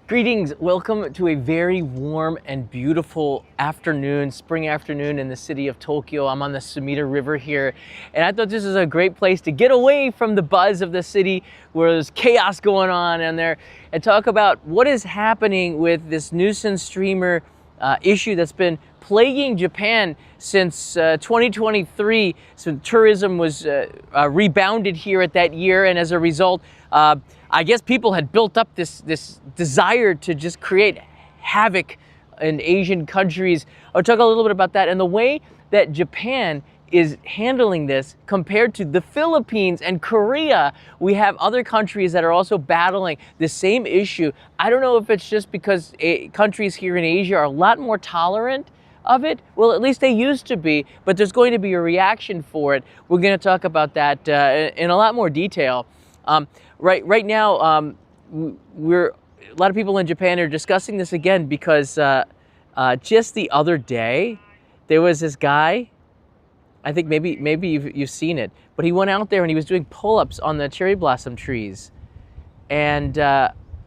Greetings, welcome to a very warm and beautiful afternoon, spring afternoon in the city of Tokyo. I'm on the Sumida River here, and I thought this was a great place to get away from the buzz of the city where there's chaos going on in there and talk about what is happening with this nuisance streamer issue that's been plaguing Japan since 2023. So tourism was rebounded here at that year, and as a result, I guess people had built up this desire to just create havoc in Asian countries. I'll talk a little bit about that and the way that Japan is handling this compared to the Philippines and Korea. We have other countries that are also battling the same issue. I don't know if it's just because countries here in Asia are a lot more tolerant of it. Well, at least they used to be, but there's going to be a reaction for it. We're going to talk about that in a lot more detail. Right now, we're a lot of people in Japan are discussing this again because just the other day there was this guy. I think maybe you've seen it, but he went out there and he was doing pull-ups on the cherry blossom trees, and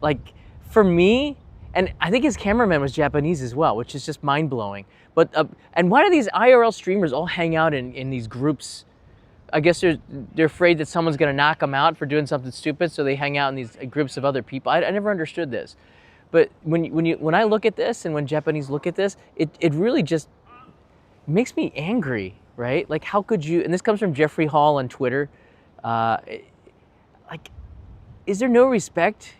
like for me, and I think his cameraman was Japanese as well, which is just mind-blowing. But and why do these IRL streamers all hang out in these groups? I guess they're afraid that someone's going to knock them out for doing something stupid, so they hang out in these groups of other people. I never understood this, but when I look at this and when Japanese look at this, it really just makes me angry, right? Like, how could you? And this comes from Jeffrey Hall on Twitter. Like, is there no respect?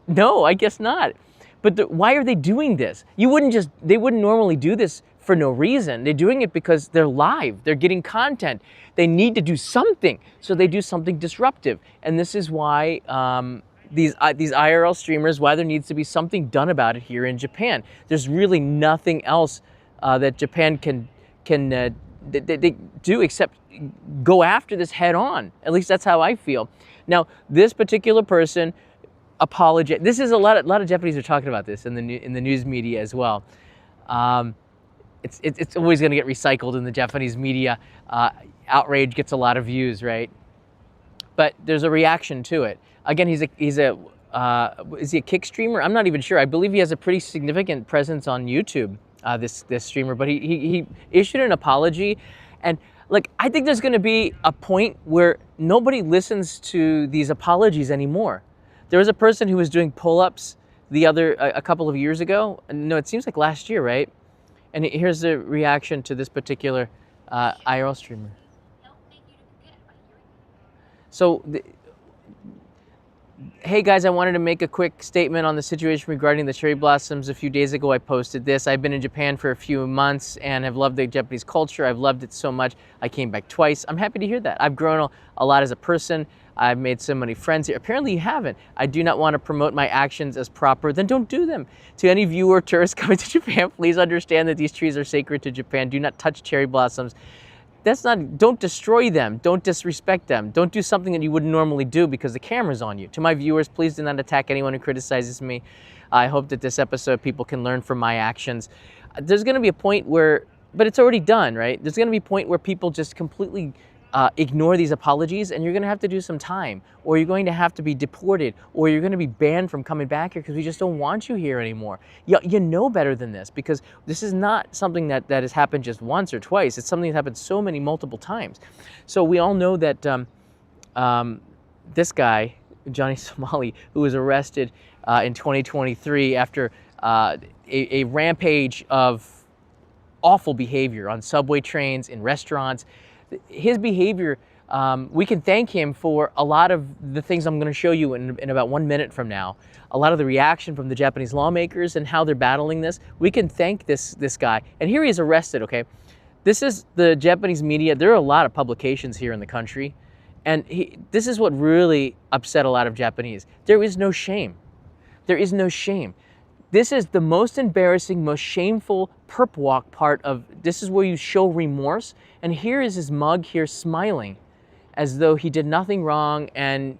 No, I guess not. But why are they doing this? They wouldn't normally do this for no reason. They're doing it because they're live. They're getting content. They need to do something, so they do something disruptive. And this is why these IRL streamers, why there needs to be something done about it here in Japan. There's really nothing else that Japan can they do except go after this head on. At least that's how I feel. Now, this particular person apologized. This is a lot of Japanese are talking about this in the news media as well. It's always going to get recycled in the Japanese media. Outrage gets a lot of views, right? But there's a reaction to it. Again, is he a kick streamer? I'm not even sure. I believe he has a pretty significant presence on YouTube. This streamer, but he issued an apology, and like I think there's going to be a point where nobody listens to these apologies anymore. There was a person who was doing pull-ups a couple of years ago. No, it seems like last year, right? And here's the reaction to this particular IRL streamer. So, hey guys, I wanted to make a quick statement on the situation regarding the cherry blossoms. A few days ago, I posted this. I've been in Japan for a few months and have loved the Japanese culture. I've loved it so much. I came back twice. I'm happy to hear that. I've grown a lot as a person. I've made so many friends here. Apparently you haven't. I do not want to promote my actions as proper. Then don't do them. To any viewer or tourist coming to Japan, please understand that these trees are sacred to Japan. Do not touch cherry blossoms. Don't destroy them. Don't disrespect them. Don't do something that you wouldn't normally do because the camera's on you. To my viewers, please do not attack anyone who criticizes me. I hope that this episode people can learn from my actions. There's going to be a point where, but it's already done, right? There's going to be a point where people just completely ignore these apologies, and you're going to have to do some time, or you're going to have to be deported, or you're going to be banned from coming back here because we just don't want you here anymore. You know better than this, because this is not something that has happened just once or twice. It's something that's happened multiple times. So we all know that this guy, Johnny Somali, who was arrested in 2023 after a rampage of awful behavior on subway trains, in restaurants. His behavior, we can thank him for a lot of the things I'm going to show you in about 1 minute from now. A lot of the reaction from the Japanese lawmakers and how they're battling this. We can thank this guy. And here he is arrested, okay? This is the Japanese media. There are a lot of publications here in the country. And this is what really upset a lot of Japanese. There is no shame. There is no shame. This is the most embarrassing, most shameful perp walk part of, this is where you show remorse. And here is his mug here smiling as though he did nothing wrong. And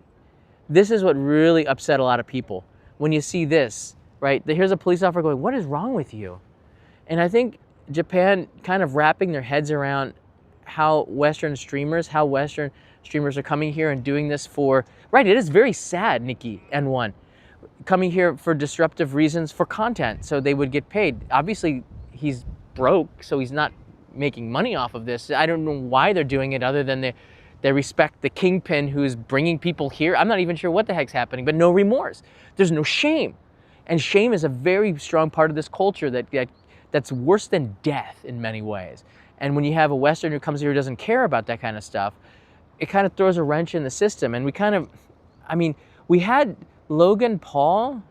this is what really upset a lot of people. When you see this, right? Here's a police officer going, what is wrong with you? And I think Japan kind of wrapping their heads around how Western streamers are coming here and doing this for, right, it is very sad, Nikki N1. coming here for disruptive reasons for content, so they would get paid. Obviously, he's broke, so he's not making money off of this. I don't know why they're doing it other than they respect the kingpin who's bringing people here. I'm not even sure what the heck's happening, but no remorse. There's no shame. And shame is a very strong part of this culture that's worse than death in many ways. And when you have a Western who comes here who doesn't care about that kind of stuff, it kind of throws a wrench in the system. And we had Logan Paul,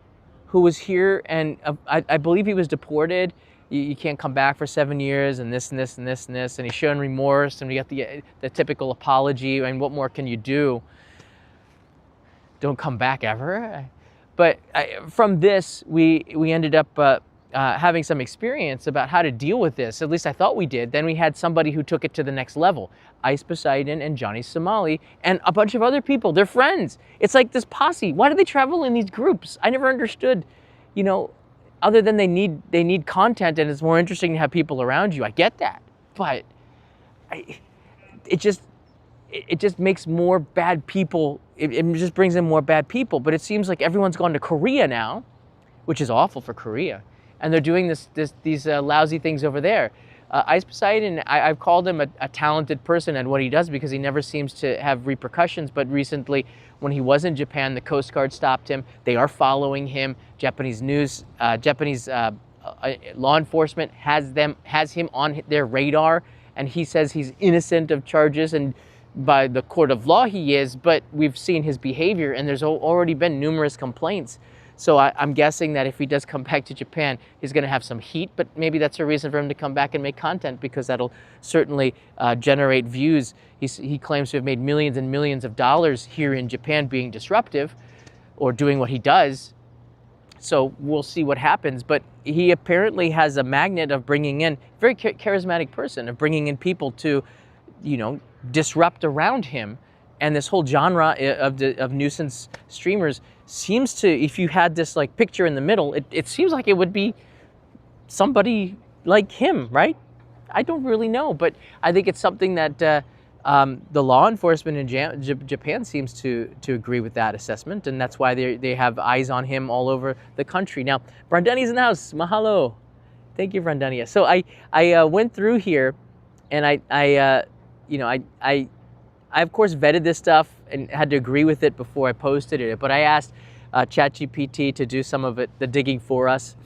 who was here, and I believe he was deported. You can't come back for 7 years, and this and this and this and this, and he's showing remorse, and we got the typical apology. And what more can you do? Don't come back ever. But from this, we ended up having some experience about how to deal with this. At least I thought we did. Then we had somebody who took it to the next level. Ice Poseidon and Johnny Somali and a bunch of other people. They're friends. It's like this posse. Why do they travel in these groups? I never understood, other than they need content, and it's more interesting to have people around you. I get that. But it just makes more bad people. It just brings in more bad people. But it seems like everyone's gone to Korea now, which is awful for Korea. And they're doing these lousy things over there. Ice Poseidon, I've called him a talented person at what he does because he never seems to have repercussions. But recently, when he was in Japan, the Coast Guard stopped him. They are following him. Japanese law enforcement has him on their radar, and he says he's innocent of charges, and by the court of law he is. But we've seen his behavior, and there's already been numerous complaints. So I'm guessing that if he does come back to Japan, he's going to have some heat, but maybe that's a reason for him to come back and make content, because that'll certainly generate views. He claims to have made millions and millions of dollars here in Japan being disruptive or doing what he does. So we'll see what happens. But he apparently has a magnet of bringing in, very charismatic person, of bringing in people to, disrupt around him. And this whole genre of nuisance streamers seems to, if you had this like picture in the middle, it seems like it would be somebody like him, right? I don't really know, but I think it's something that the law enforcement in Japan seems to agree with that assessment, and that's why they have eyes on him all over the country. Now, Brandani's in the house. Mahalo. Thank you, Brandania. So I went through here, and I of course vetted this stuff and had to agree with it before I posted it. But I asked ChatGPT to do some of the digging for us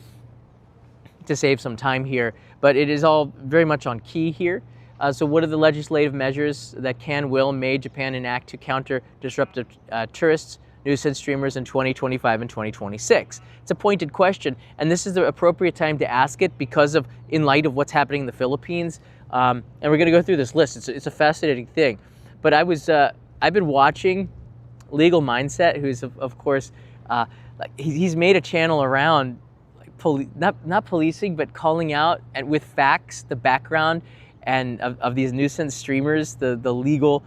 to save some time here. But it is all very much on key here. So what are the legislative measures that may Japan enact to counter disruptive tourists, nuisance streamers in 2025 and 2026? It's a pointed question, and this is the appropriate time to ask it because in light of what's happening in the Philippines. And we're going to go through this list. It's a fascinating thing. But I've been watching Legal Mindset, who's of course, he's made a channel around not policing, but calling out and with facts the background and of these nuisance streamers, the legal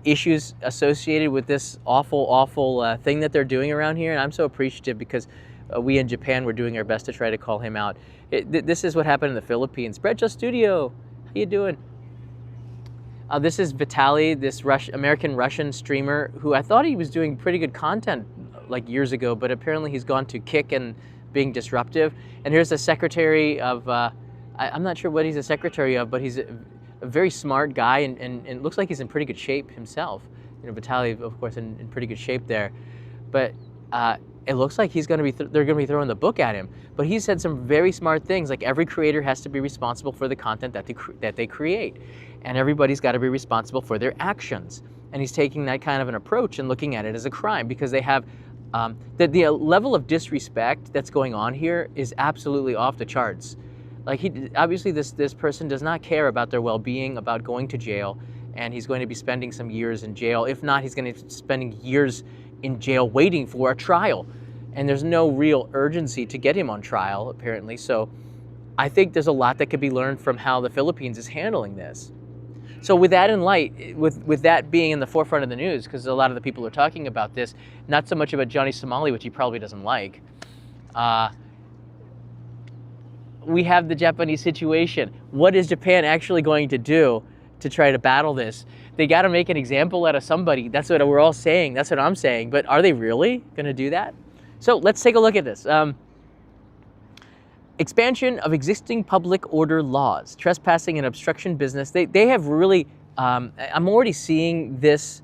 issues associated with this awful thing that they're doing around here. And I'm so appreciative because we in Japan were doing our best to try to call him out. This is what happened in the Philippines. Brecha Studio, how you doing? This is Vitaly, this American-Russian streamer who I thought he was doing pretty good content like years ago, but apparently he's gone to Kick and being disruptive. And here's the secretary of, I'm not sure what he's a secretary of, but he's a very smart guy and it looks like he's in pretty good shape himself. Vitaly, of course, in pretty good shape there. But it looks like they're going to be throwing the book at him. But he said some very smart things, like every creator has to be responsible for the content that they create. And everybody's got to be responsible for their actions. And he's taking that kind of an approach and looking at it as a crime because they have the level of disrespect that's going on here is absolutely off the charts. Like obviously this person does not care about their well-being, about going to jail, and he's going to be spending some years in jail. If not, he's going to be spending years in jail waiting for a trial. And there's no real urgency to get him on trial, apparently. So I think there's a lot that could be learned from how the Philippines is handling this. So with that in light, with that being in the forefront of the news, because a lot of the people are talking about this, not so much about Johnny Somali, which he probably doesn't like, we have the Japanese situation. What is Japan actually going to do to try to battle this? They got to make an example out of somebody. That's what we're all saying. That's what I'm saying. But are they really going to do that? So let's take a look at this. Expansion of existing public order laws, trespassing and obstruction business. They have really, I'm already seeing this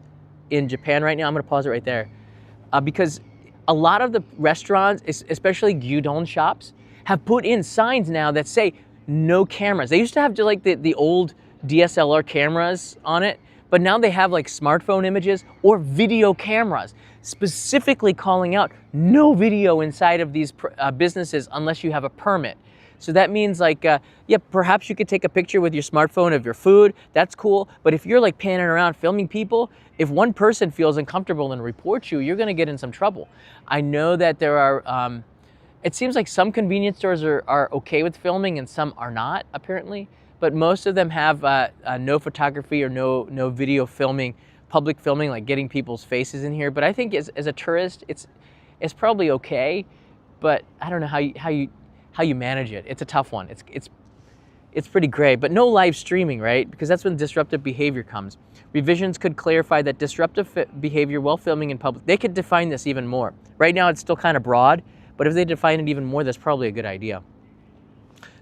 in Japan right now. I'm gonna pause it right there. Because a lot of the restaurants, especially gyudon shops, have put in signs now that say no cameras. They used to have just like the old DSLR cameras on it, but now they have like smartphone images or video cameras, specifically calling out no video inside of these businesses unless you have a permit. So that means like, yeah, perhaps you could take a picture with your smartphone of your food, that's cool. But if you're like panning around filming people, if one person feels uncomfortable and reports you, you're gonna get in some trouble. I know that there are, it seems like some convenience stores are okay with filming and some are not, apparently. But most of them have no photography or no video filming, public filming, like getting people's faces in here. But I think as a tourist, it's probably okay. But I don't know how you manage it. It's a tough one. It's pretty gray. But no live streaming, right? Because that's when disruptive behavior comes. Revisions could clarify that disruptive behavior while filming in public. They could define this even more. Right now, it's still kind of broad. But if they define it even more, that's probably a good idea.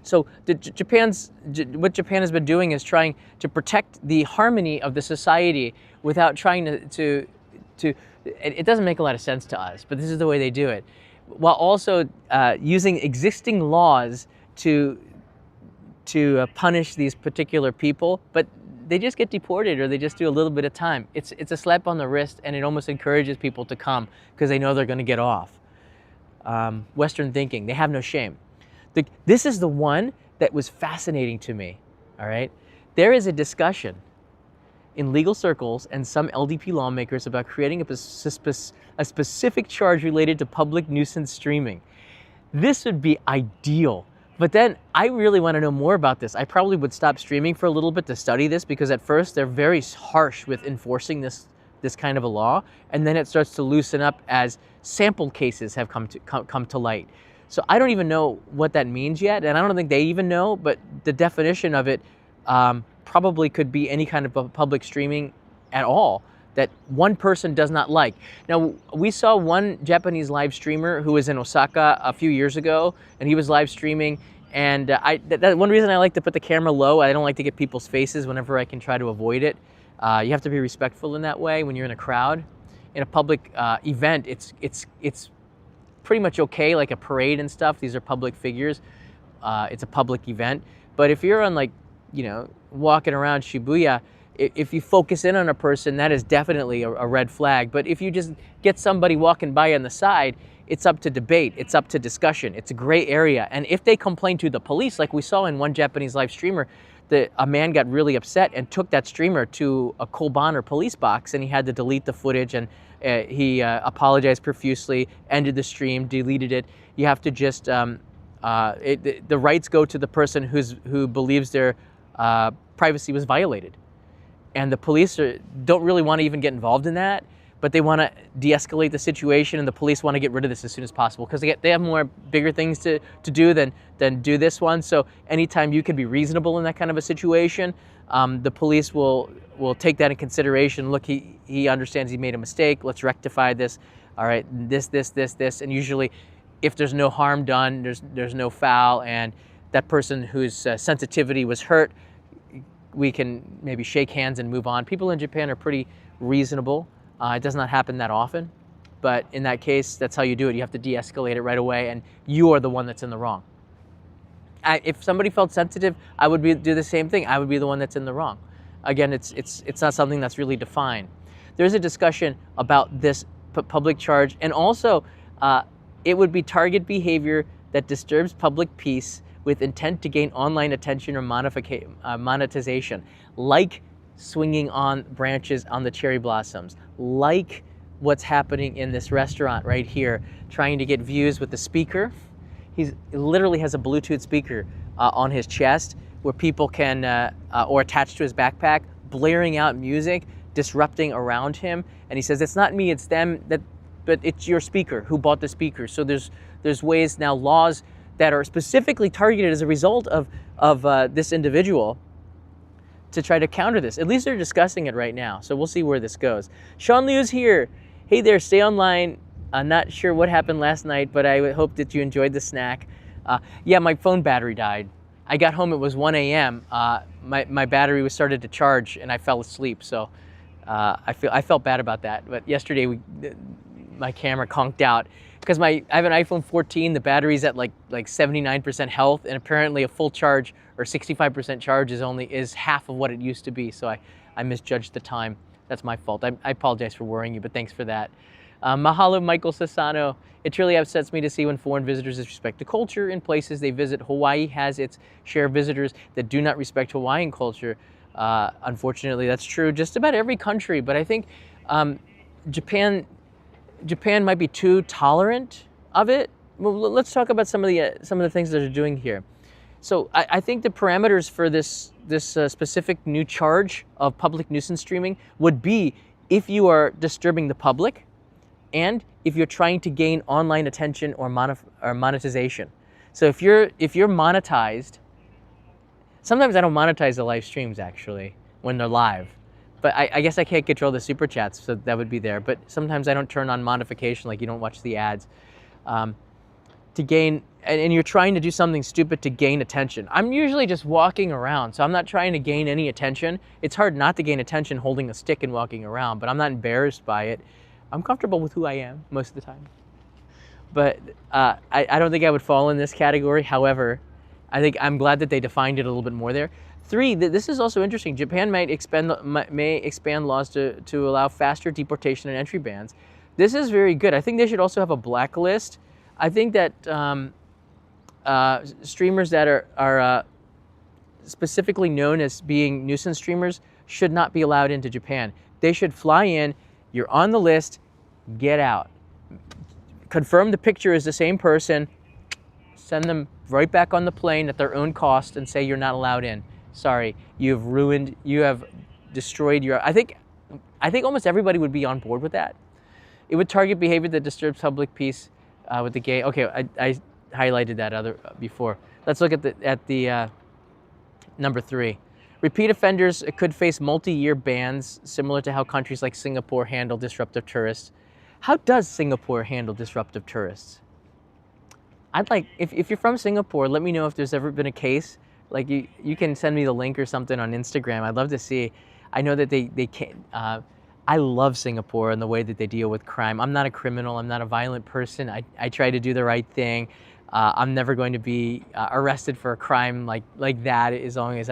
So what Japan has been doing is trying to protect the harmony of the society without trying to it doesn't make a lot of sense to us, but this is the way they do it, while also using existing laws to punish these particular people, but they just get deported or they just do a little bit of time. It's a slap on the wrist, and it almost encourages people to come because they know they're going to get off. Western thinking, they have no shame. This is the one that was fascinating to me, all right? There is a discussion in legal circles and some LDP lawmakers about creating a specific charge related to public nuisance streaming. This would be ideal, but then I really want to know more about this. I probably would stop streaming for a little bit to study this because at first they're very harsh with enforcing this kind of a law, and then it starts to loosen up as sample cases have come to light. So I don't even know what that means yet, and I don't think they even know, but the definition of it probably could be any kind of public streaming at all that one person does not like. Now, we saw one Japanese live streamer who was in Osaka a few years ago, and he was live streaming, and one reason I like to put the camera low, I don't like to get people's faces whenever I can try to avoid it. You have to be respectful in that way when you're in a crowd. In a public event, it's pretty much okay, like a parade and stuff. These are public figures. It's a public event. But if you're on like, walking around Shibuya, if you focus in on a person, that is definitely a red flag. But if you just get somebody walking by on the side, it's up to debate. It's up to discussion. It's a gray area. And if they complain to the police, like we saw in one Japanese live streamer, a man got really upset and took that streamer to a Koban or police box, and he had to delete the footage, and he apologized profusely, ended the stream, deleted it. You have to just, the rights go to the person who believes their privacy was violated. And the police don't really want to even get involved in that, but they want to de-escalate the situation, and the police want to get rid of this as soon as possible because they have more bigger things to do than do this one. So anytime you can be reasonable in that kind of a situation, the police will take that in consideration. Look, he understands he made a mistake. Let's rectify this. All right, this, and usually, if there's no harm done, there's no foul, and that person whose sensitivity was hurt, we can maybe shake hands and move on. People in Japan are pretty reasonable. It does not happen that often, but in that case, that's how you do it. You have to de-escalate it right away, and you are the one that's in the wrong. If somebody felt sensitive, I would do the same thing. I would be the one that's in the wrong. Again, it's not something that's really defined. There's a discussion about this public charge, and also it would be target behavior that disturbs public peace with intent to gain online attention or monetization, like swinging on branches on the cherry blossoms, like what's happening in this restaurant right here, trying to get views with the speaker. He literally has a Bluetooth speaker on his chest where people can, or attached to his backpack, blaring out music, disrupting around him. And he says, it's not me, it's them, but it's your speaker who bought the speaker. So there's ways now, laws that are specifically targeted as a result of this individual to try to counter this. At least they're discussing it right now. So we'll see where this goes. Sean Liu's here. Hey there, stay online. I'm not sure what happened last night, but I hope that you enjoyed the snack. Yeah, my phone battery died. I got home, it was 1 a.m. My battery was started to charge and I fell asleep. So I felt bad about that. But yesterday my camera conked out because I have an iPhone 14. The battery's at like 79% health, and apparently a full charge or 65% charge is half of what it used to be. So I misjudged the time. That's my fault. I apologize for worrying you, but thanks for that. Mahalo, Michael Sassano. It truly upsets me to see when foreign visitors disrespect the culture in places they visit. Hawaii has its share of visitors that do not respect Hawaiian culture. Unfortunately, that's true just about every country, but I think Japan might be too tolerant of it. Well, let's talk about some of the things that they're doing here. So I think the parameters for this specific new charge of public nuisance streaming would be if you are disturbing the public, and if you're trying to gain online attention or monetization. So if you're monetized, sometimes I don't monetize the live streams actually when they're live, but I guess I can't control the super chats, so that would be there. But sometimes I don't turn on modification, like you don't watch the ads. To gain, and you're trying to do something stupid to gain attention. I'm usually just walking around, so I'm not trying to gain any attention. It's hard not to gain attention holding a stick and walking around, but I'm not embarrassed by it. I'm comfortable with who I am most of the time. But I don't think I would fall in this category. However, I'm glad that they defined it a little bit more there. 3, this is also interesting. Japan may expand laws to allow faster deportation and entry bans. This is very good. I think they should also have a blacklist. I think that streamers that are specifically known as being nuisance streamers should not be allowed into Japan. They should fly in. You're on the list, get out. Confirm the picture is the same person, send them right back on the plane at their own cost and say you're not allowed in. Sorry, you have destroyed your, I think almost everybody would be on board with that. It would target behavior that disturbs public peace with the gay. Okay, I highlighted that before. Let's look at the number 3. Repeat offenders could face multi-year bans, similar to how countries like Singapore handle disruptive tourists. How does Singapore handle disruptive tourists? I'd like, if you're from Singapore, let me know if there's ever been a case. Like you can send me the link or something on Instagram. I'd love to see. I know that they can't. I love Singapore and the way that they deal with crime. I'm not a criminal. I'm not a violent person. I try to do the right thing. I'm never going to be arrested for a crime like that as long as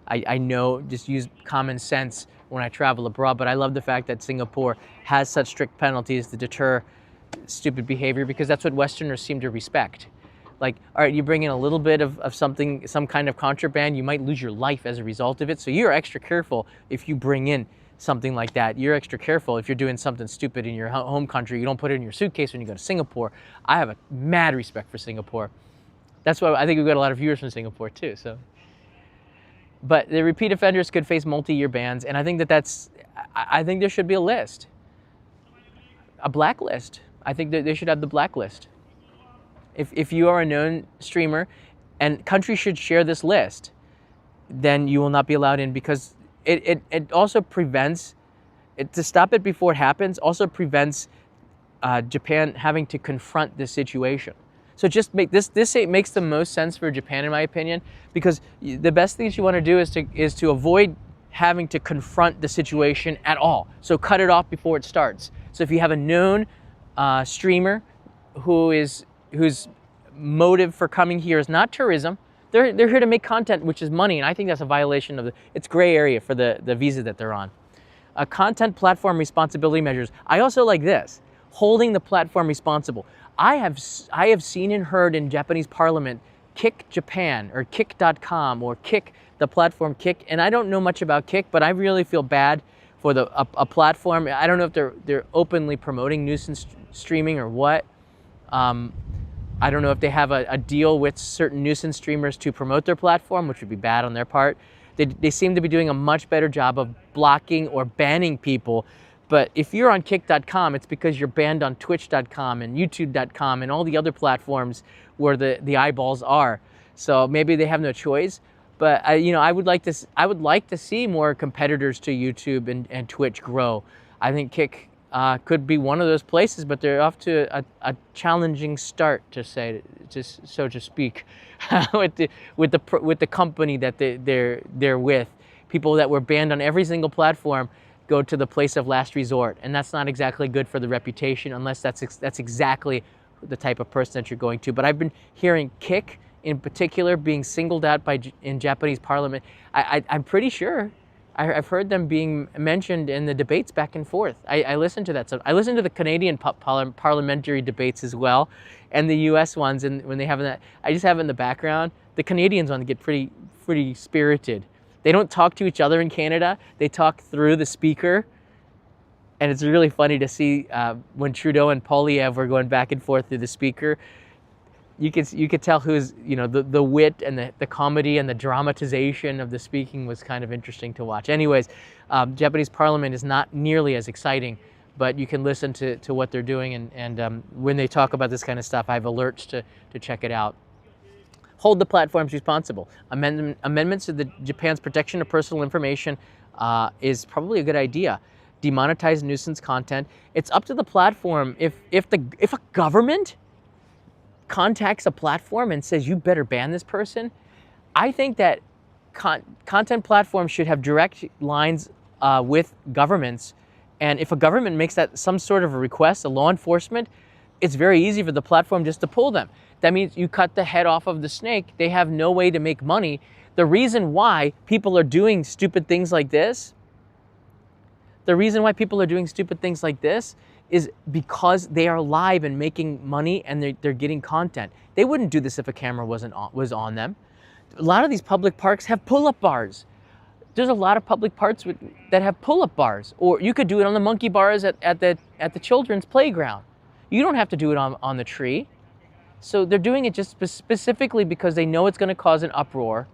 I know, just use common sense when I travel abroad. But I love the fact that Singapore has such strict penalties to deter stupid behavior, because that's what Westerners seem to respect. Like, all right, you bring in a little bit of something, some kind of contraband, you might lose your life as a result of it. So you're extra careful if you bring in something like that. You're extra careful if you're doing something stupid in your home country. You don't put it in your suitcase when you go to Singapore. I have a mad respect for Singapore. That's why I think we've got a lot of viewers from Singapore too. So. But the repeat offenders could face multi-year bans, and I think I think there should be a list, a blacklist. I think that they should have the blacklist. If you are a known streamer, and countries should share this list, then you will not be allowed in, because it also prevents, to stop it before it happens, also prevents Japan having to confront this situation. So just make this makes the most sense for Japan, in my opinion, because the best things you want to do is to avoid having to confront the situation at all. So cut it off before it starts. So if you have a known streamer whose motive for coming here is not tourism, they're here to make content, which is money, and I think that's a violation of it's gray area for the visa that they're on. Content platform responsibility measures. I also like this, holding the platform responsible. I have seen and heard in Japanese parliament, kick Japan or kick.com or kick the platform Kick, and I don't know much about Kick, but I really feel bad for a platform. I don't know if they're openly promoting nuisance streaming or what. I don't know if they have a deal with certain nuisance streamers to promote their platform, which would be bad on their part. They seem to be doing a much better job of blocking or banning people. But if you're on kick.com, it's because you're banned on twitch.com and youtube.com and all the other platforms where the eyeballs are. So maybe they have no choice. But I would like to see more competitors to YouTube and Twitch grow. I think Kick could be one of those places, but they're off to a challenging start, so to speak, with the company that they're with. People that were banned on every single platform go to the place of last resort, and that's not exactly good for the reputation, unless that's exactly the type of person that you're going to. But I've been hearing Kick in particular being singled out in Japanese parliament. I'm pretty sure I've heard them being mentioned in the debates back and forth. I listen to that. So I listen to the Canadian parliamentary debates as well, and the U.S. ones. And when they have that, I just have it in the background. The Canadians ones get pretty spirited. They don't talk to each other in Canada. They talk through the speaker, and it's really funny to see when Trudeau and Poilievre were going back and forth through the speaker. You could tell who's, the wit and the comedy and the dramatization of the speaking was kind of interesting to watch. Anyways, Japanese parliament is not nearly as exciting, but you can listen to what they're doing, and when they talk about this kind of stuff, I have alerts to check it out. Hold the platforms responsible. Amendments to the Japan's protection of personal information is probably a good idea. Demonetize nuisance content. It's up to the platform. If a government contacts a platform and says, you better ban this person, I think that content platforms should have direct lines with governments. And if a government makes that some sort of a request, a law enforcement, it's very easy for the platform just to pull them. That means you cut the head off of the snake. They have no way to make money. The reason why people are doing stupid things like this, is because they are live and making money, and they're getting content. They wouldn't do this if a camera was on them. A lot of these public parks have pull-up bars. There's a lot of public parks that have pull-up bars, or you could do it on the monkey bars at the children's playground. You don't have to do it on the tree. So they're doing it just specifically because they know it's going to cause an uproar,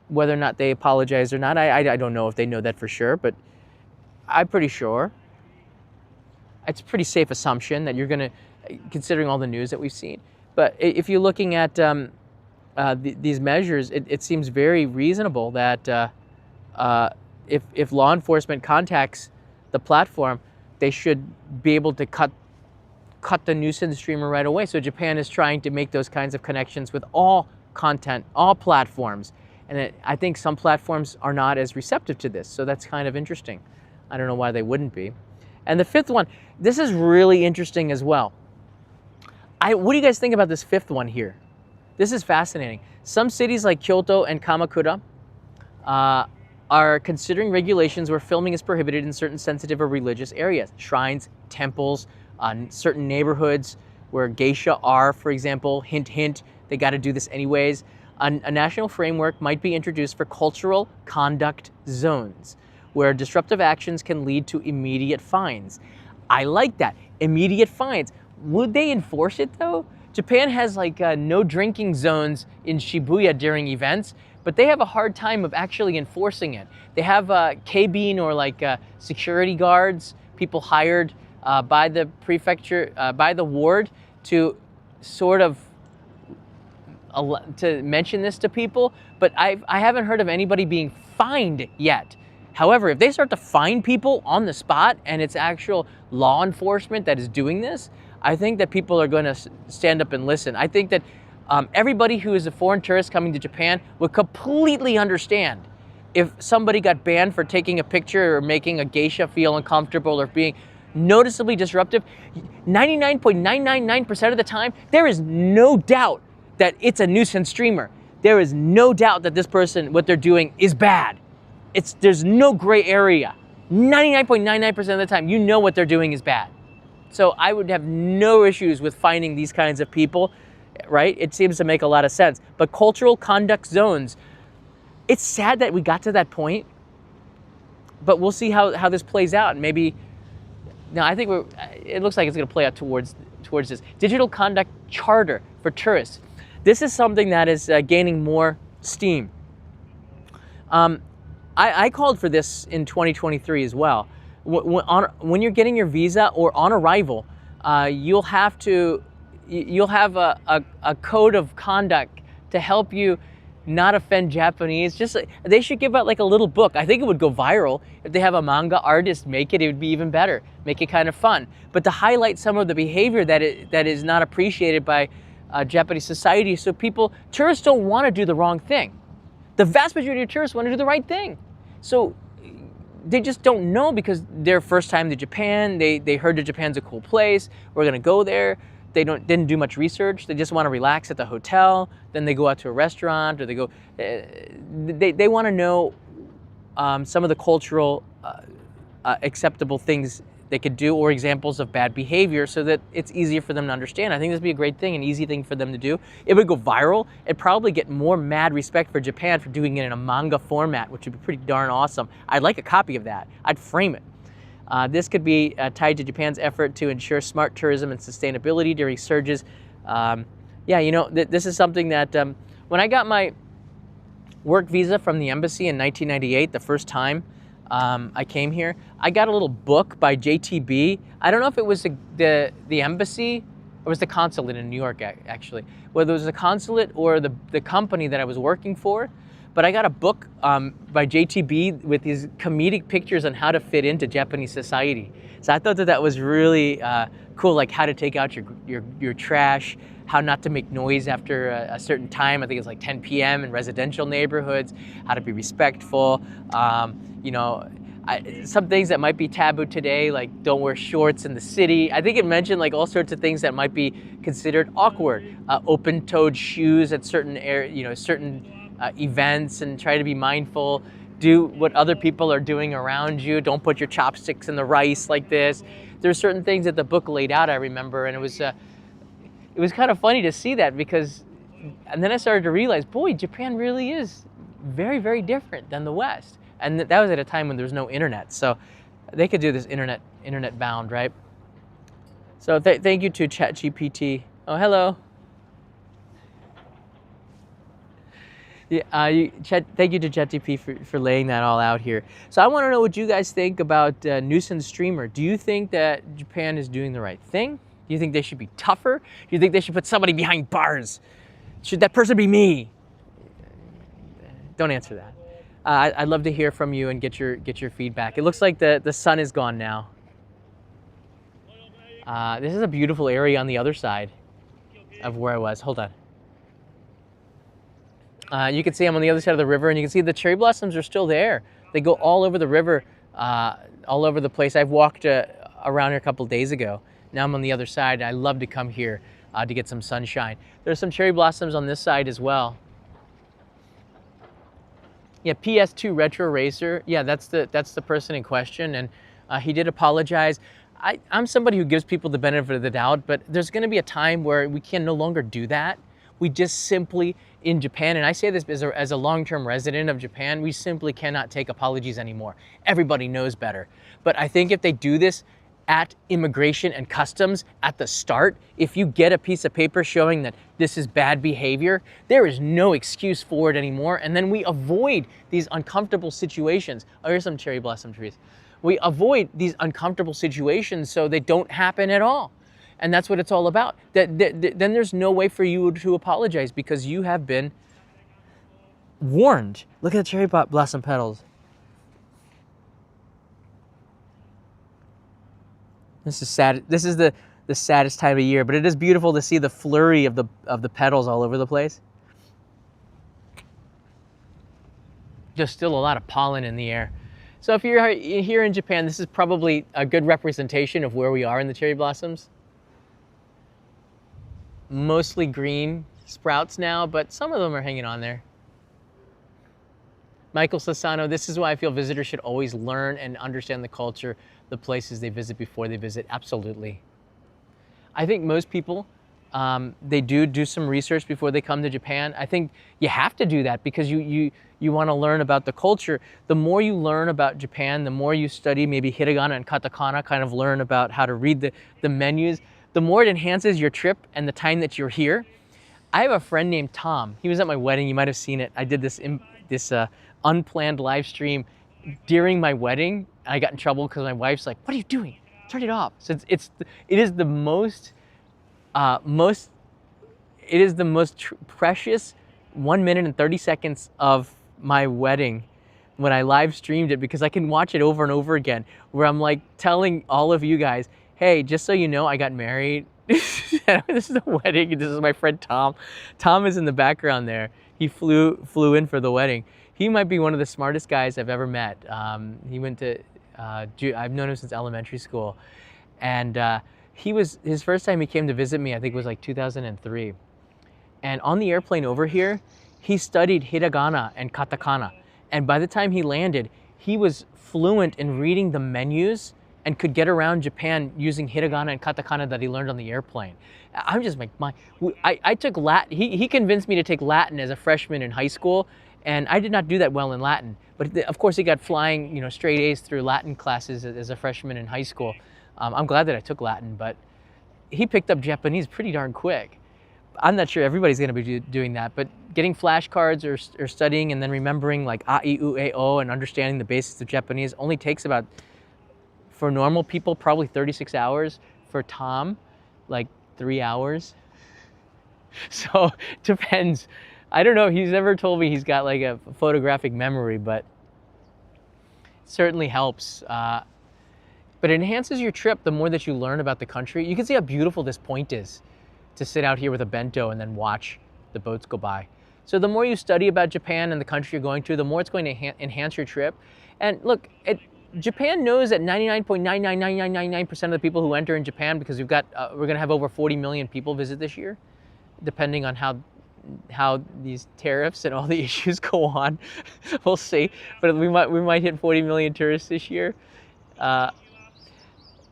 whether or not they apologize or not. I don't know if they know that for sure, but I'm pretty sure. It's a pretty safe assumption that you're going to, considering all the news that we've seen. But if you're looking at these measures, it seems very reasonable that if law enforcement contacts the platform, they should be able to cut the nuisance streamer right away. So Japan is trying to make those kinds of connections with all content, all platforms. And I think some platforms are not as receptive to this. So that's kind of interesting. I don't know why they wouldn't be. And the fifth one, this is really interesting as well. What do you guys think about this fifth one here? This is fascinating. Some cities like Kyoto and Kamakura are considering regulations where filming is prohibited in certain sensitive or religious areas. Shrines, temples, certain neighborhoods where geisha are, for example. Hint, hint, they got to do this anyways. A national framework might be introduced for cultural conduct zones, where disruptive actions can lead to immediate fines. I like that, immediate fines. Would they enforce it though? Japan has no drinking zones in Shibuya during events, but they have a hard time of actually enforcing it. They have K-bean or security guards, people hired by the prefecture, by the ward to sort of to mention this to people, but I haven't heard of anybody being fined yet. However, if they start to fine people on the spot and it's actual law enforcement that is doing this, I think that people are going to stand up and listen. I think that everybody who is a foreign tourist coming to Japan would completely understand if somebody got banned for taking a picture or making a geisha feel uncomfortable or being noticeably disruptive. 99.999% of the time, there is no doubt that it's a nuisance streamer. There is no doubt that this person, what they're doing is bad. There's no gray area. 99.99% of the time, you know what they're doing is bad. So I would have no issues with finding these kinds of people, right? It seems to make a lot of sense. But cultural conduct zones, it's sad that we got to that point, but we'll see how this plays out. Maybe, now I think it looks like it's going to play out towards this. Digital conduct charter for tourists. This is something that is gaining more steam. I called for this in 2023 as well. When you're getting your visa or on arrival, you'll have a code of conduct to help you not offend Japanese. Just they should give out like a little book. I think it would go viral if they have a manga artist make it. It would be even better. Make it kind of fun, but to highlight some of the behavior that is not appreciated by Japanese society. So tourists don't want to do the wrong thing. The vast majority of tourists want to do the right thing. So they just don't know because their first time to Japan. They heard that Japan's a cool place. We're gonna go there. They didn't do much research. They just want to relax at the hotel. Then they go out to a restaurant, or they go. They want to know some of the cultural acceptable things they could do, or examples of bad behavior, so that it's easier for them to understand. I think this would be a great thing, an easy thing for them to do. It would go viral. It'd probably get more mad respect for Japan for doing it in a manga format, which would be pretty darn awesome. I'd like a copy of that. I'd frame it. This could be tied to Japan's effort to ensure smart tourism and sustainability during surges. Yeah, you know, this is something that when I got my work visa from the embassy in 1998, the first time I came here, I got a little book by JTB. I don't know if it was the embassy or it was the consulate in New York, actually. Whether it was the consulate or the company that I was working for. But I got a book by JTB with these comedic pictures on how to fit into Japanese society. So I thought that was really cool, like how to take out your trash, how not to make noise after a certain time. I think it's like 10 p.m. in residential neighborhoods, how to be respectful. You know, some things that might be taboo today, like don't wear shorts in the city. I think it mentioned like all sorts of things that might be considered awkward. Open-toed shoes at certain events, and try to be mindful. Do what other people are doing around you. Don't put your chopsticks in the rice like this. There's certain things that the book laid out, I remember, and it was kind of funny to see that, because, and then I started to realize, boy, Japan really is very, very different than the West. And that was at a time when there was no internet, so they could do this internet bound, right? So thank you to ChatGPT. Oh, hello. Yeah, thank you to ChatGPT for laying that all out here. So I want to know what you guys think about Nuisance Streamer. Do you think that Japan is doing the right thing? Do you think they should be tougher? Do you think they should put somebody behind bars? Should that person be me? Don't answer that. I'd love to hear from you and get your feedback. It looks like the sun is gone now. This is a beautiful area on the other side of where I was. Hold on. You can see I'm on the other side of the river, and you can see the cherry blossoms are still there. They go all over the river, all over the place. I've walked around here a couple days ago. Now I'm on the other side. I love to come here to get some sunshine. There's some cherry blossoms on this side as well. Yeah, PS2 Retro Racer. Yeah, that's the person in question, and he did apologize. I'm somebody who gives people the benefit of the doubt, but there's going to be a time where we can no longer do that. We just simply, in Japan, and I say this as a long-term resident of Japan, we simply cannot take apologies anymore. Everybody knows better. But I think if they do this at immigration and customs at the start, if you get a piece of paper showing that this is bad behavior, there is no excuse for it anymore, and then we avoid these uncomfortable situations. Oh, here's some cherry blossom trees. We avoid these uncomfortable situations so they don't happen at all. And that's what it's all about. Then there's no way for you to apologize, because you have been warned. Look at the cherry blossom petals. This is sad. This is the saddest time of year, but it is beautiful to see the flurry of the petals all over the place. Just still a lot of pollen in the air. So if you're here in Japan, this is probably a good representation of where we are in the cherry blossoms. Mostly green sprouts now, but some of them are hanging on there. Michael Sassano, this is why I feel visitors should always learn and understand the culture, the places they visit before they visit. Absolutely. I think most people, they do some research before they come to Japan. I think you have to do that, because you want to learn about the culture. The more you learn about Japan, the more you study maybe hiragana and katakana, kind of learn about how to read the menus, the more it enhances your trip and the time that you're here. I have a friend named Tom. He was at my wedding. You might have seen it. I did this unplanned live stream during my wedding. I got in trouble because my wife's like, "What are you doing? Turn it off." So it is the most precious 1 minute and 30 seconds of my wedding when I live streamed it, because I can watch it over and over again, where I'm like telling all of you guys, hey, just so you know, I got married. This is the wedding. This is my friend Tom. Tom is in the background there. He flew in for the wedding. He might be one of the smartest guys I've ever met. He went to, I've known him since elementary school. And his first time he came to visit me, I think was like 2003. And on the airplane over here, he studied hiragana and katakana. And by the time he landed, he was fluent in reading the menus and could get around Japan using hiragana and katakana that he learned on the airplane. I'm just like, I took Latin. He convinced me to take Latin as a freshman in high school, and I did not do that well in Latin. But of course, he got flying, straight A's through Latin classes as a freshman in high school. I'm glad that I took Latin, but he picked up Japanese pretty darn quick. I'm not sure everybody's going to be doing that, but getting flashcards or studying and then remembering like a, I, U, E, O and understanding the basics of Japanese only takes about, for normal people, probably 36 hours. For Tom, like 3 hours. So it depends. I don't know. He's never told me he's got like a photographic memory, but it certainly helps. But it enhances your trip the more that you learn about the country. You can see how beautiful this point is, to sit out here with a bento and then watch the boats go by. So the more you study about Japan and the country you're going to, the more it's going to enhance your trip. And look, Japan knows that 99.99999% of the people who enter in Japan, because we're going to have over 40 million people visit this year, depending on how these tariffs and all the issues go on. We'll see, but we might hit 40 million tourists this year.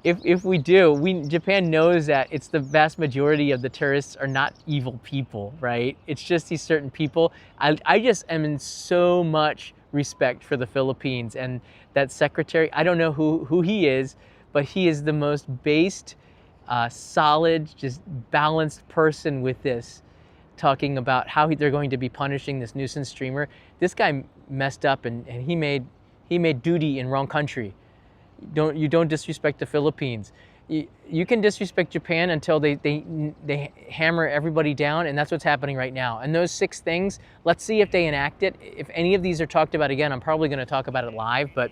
If we do, Japan knows that it's the vast majority of the tourists are not evil people, right? It's just these certain people. I just am in so much respect for the Philippines and that secretary. I don't know who he is, but he is the most based, solid, just balanced person with this, talking about how they're going to be punishing this nuisance streamer. This guy messed up and he made duty in wrong country. You don't disrespect the Philippines. You can disrespect Japan until they hammer everybody down, and that's what's happening right now. And those 6 things, let's see if they enact it. If any of these are talked about again, I'm probably going to talk about it live, but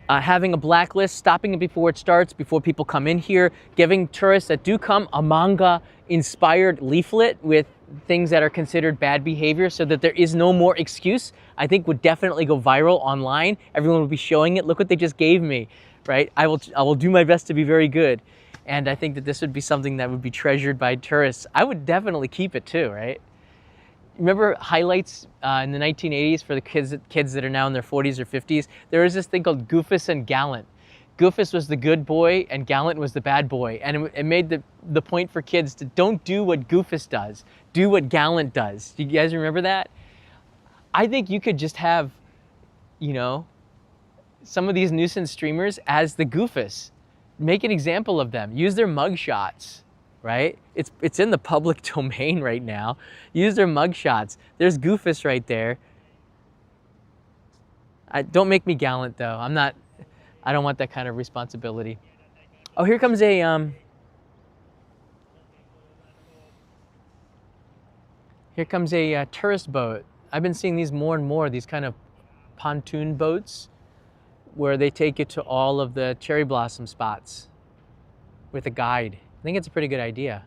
having a blacklist, stopping it before it starts, before people come in here, giving tourists that do come a manga-inspired leaflet with things that are considered bad behavior so that there is no more excuse, I think would definitely go viral online. Everyone will be showing it. Look what they just gave me, right? I will do my best to be very good. And I think that this would be something that would be treasured by tourists. I would definitely keep it too, right? Remember highlights in the 1980s for the kids that are now in their 40s or 50s? There was this thing called Goofus and Gallant. Goofus was the good boy and Gallant was the bad boy. And it made the point for kids to don't do what Goofus does, do what Gallant does. Do you guys remember that? I think you could just have, some of these nuisance streamers as the Goofus. Make an example of them. Use their mug shots, right? It's in the public domain right now. Use their mug shots. There's Goofus right there. Don't make me Gallant though. I don't want that kind of responsibility. Oh, here comes a tourist boat. I've been seeing these more and more, these kind of pontoon boats where they take you to all of the cherry blossom spots with a guide. I think it's a pretty good idea.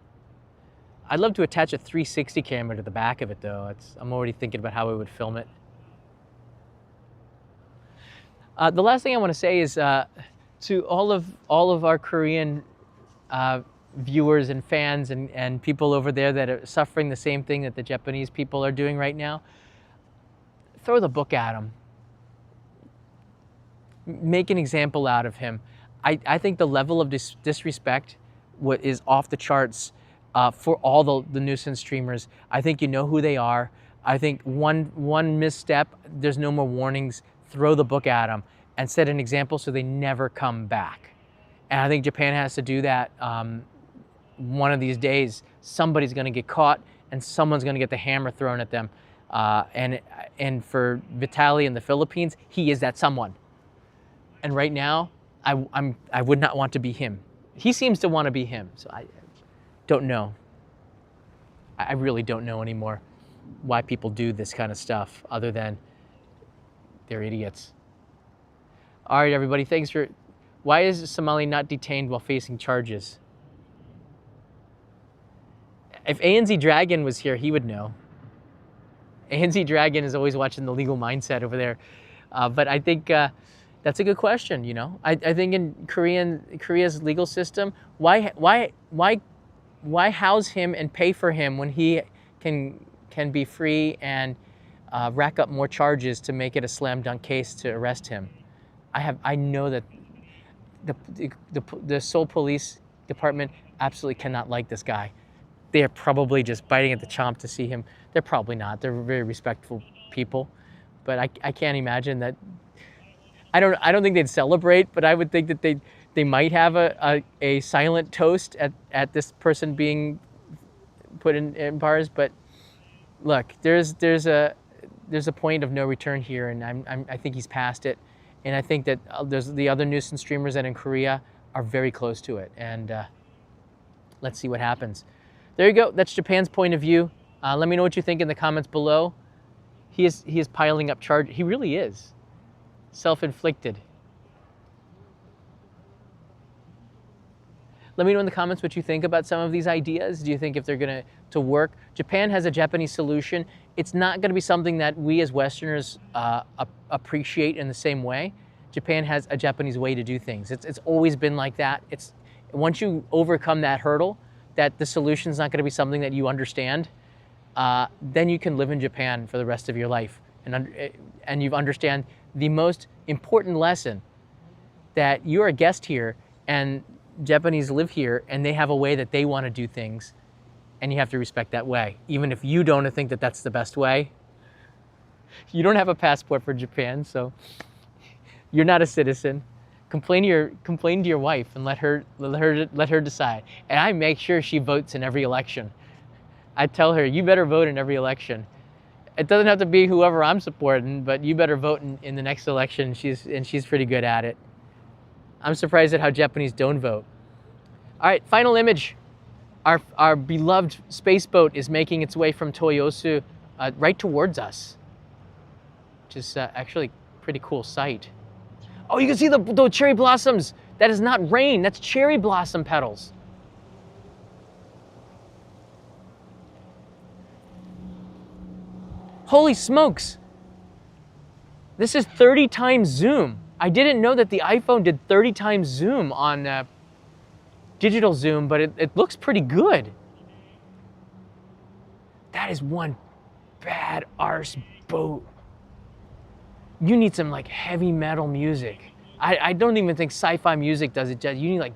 I'd love to attach a 360 camera to the back of it though. I'm already thinking about how we would film it. The last thing I want to say is to all of our Korean viewers and fans and people over there that are suffering the same thing that the Japanese people are doing right now, throw the book at them. Make an example out of him. I think the level of disrespect is off the charts for all the nuisance streamers. I think you know who they are. I think one misstep, there's no more warnings. Throw the book at them and set an example so they never come back. And I think Japan has to do that. One of these days, somebody's going to get caught and someone's going to get the hammer thrown at them. And for Vitaly in the Philippines, he is that someone. And right now, I would not want to be him. He seems to want to be him, so I don't know. I really don't know anymore why people do this kind of stuff other than they're idiots. All right, everybody, thanks for... Why is Somali not detained while facing charges? If ANZ Dragon was here, he would know. ANZ Dragon is always watching the legal mindset over there. But I think that's a good question, you know? I think in Korea's legal system, why house him and pay for him when he can be free and rack up more charges to make it a slam dunk case to arrest him? I know that the Seoul Police Department absolutely cannot like this guy. They are probably just biting at the chomp to see him. They're probably not. They're very respectful people, but I can't imagine that. I don't think they'd celebrate, but I would think that they might have a silent toast at this person being put in bars. But look, there's a point of no return here, and I think he's past it. And I think that there's the other nuisance streamers that in Korea are very close to it. And let's see what happens. There you go. That's Japan's point of view. Let me know what you think in the comments below. He is piling up charge. He really is. Self-inflicted. Let me know in the comments what you think about some of these ideas. Do you think if they're going to work? Japan has a Japanese solution. It's not going to be something that we as Westerners appreciate in the same way. Japan has a Japanese way to do things. It's always been like that. Once you overcome that hurdle, that the solution is not going to be something that you understand, then you can live in Japan for the rest of your life. And you understand the most important lesson, that you're a guest here and Japanese live here and they have a way that they want to do things, and you have to respect that way. Even if you don't think that that's the best way. You don't have a passport for Japan, so you're not a citizen. Complain to your wife and let her decide. And I make sure she votes in every election. I tell her, you better vote in every election. It doesn't have to be whoever I'm supporting, but you better vote in the next election. She's pretty good at it. I'm surprised at how Japanese don't vote. All right, final image. Our beloved space boat is making its way from Toyosu right towards us, which is actually a pretty cool sight. Oh, you can see the cherry blossoms. That is not rain, that's cherry blossom petals. Holy smokes. This is 30 times zoom. I didn't know that the iPhone did 30 times zoom on digital zoom, but it looks pretty good. That is one bad arse boat. You need some like heavy metal music. I don't even think sci-fi music does it. You need like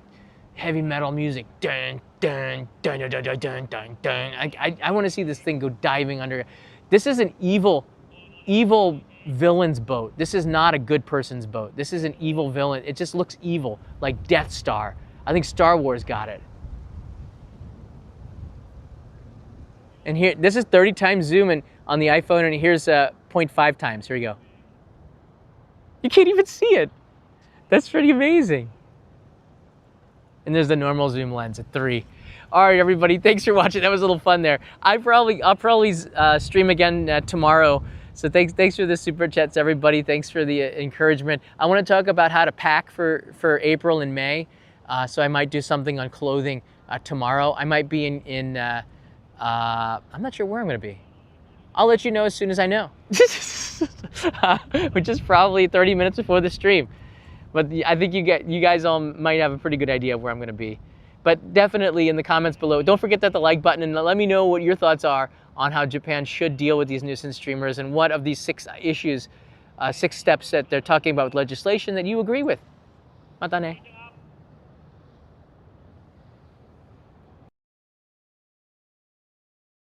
heavy metal music. Dun, dun, dun, dun, dun, dun, dun, dun. I want to see this thing go diving under. This is an evil villain's boat. This is not a good person's boat. This is an evil villain. It just looks evil, like Death Star. I think Star Wars got it. And here, this is 30 times zoom on the iPhone, and here's 0.5 times. Here we go. You can't even see it. That's pretty amazing. And there's the normal zoom lens at 3. All right, everybody, thanks for watching. That was a little fun there. I'll probably stream again tomorrow. So thanks for the super chats, everybody. Thanks for the encouragement. I want to talk about how to pack for April and May. So I might do something on clothing tomorrow. I might be in I'm not sure where I'm going to be. I'll let you know as soon as I know. Which is probably 30 minutes before the stream. But I think you guys all might have a pretty good idea of where I'm going to be. But definitely in the comments below, don't forget that the like button, and let me know what your thoughts are on how Japan should deal with these nuisance streamers, and what of these 6 issues, 6 steps that they're talking about with legislation that you agree with. Mata ne.